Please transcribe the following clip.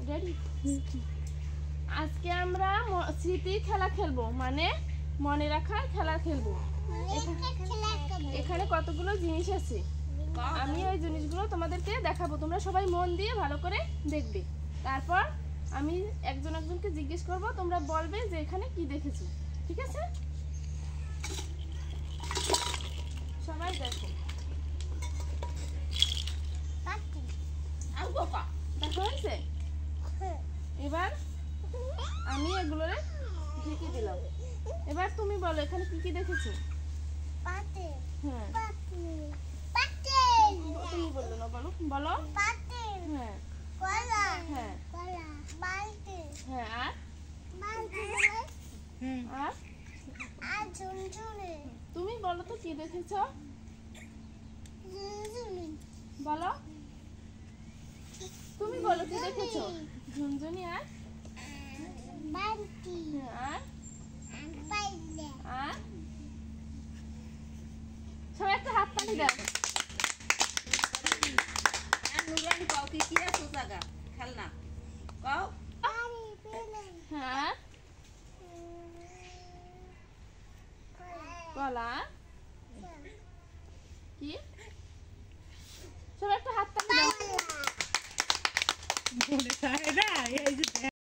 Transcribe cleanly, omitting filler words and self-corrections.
Ready? আজকে আমরা স্মৃতি খেলা খেলবো, মানে মনে রাখার খেলা খেলবো। এখানে কতগুলো জিনিস আছে, আমি ওই জিনিসগুলো তোমাদেরকে দেখাবো। তোমরা সবাই মন দিয়ে ভালো করে দেখবে। তারপর আমি একজন একজনকে জিজ্ঞেস করব, তোমরা বলবে যে এখানে কি দেখেছো। ঠিক আছে? সবাই দেখো। দেখো হয়েছে? এবার আমি এগুলোরে ঢেকে দিলাম। এবার তুমি বলো এখানে কি কি দেখেছো? হ্যাঁ, তুমি বললো না, বলো বলো। হ্যাঁ হ্যাঁ হ্যাঁ, আর আর তুমি বলো তো কি দেখেছো, বলো। তুমি বলো কি দেখেছো? ঝুনঝুনি, আর আর সবাই একটা হাত তালি দাও। খেলনা কও। হ্যাঁ, কলা, কি? সবাই একটা হাত তালি দাও।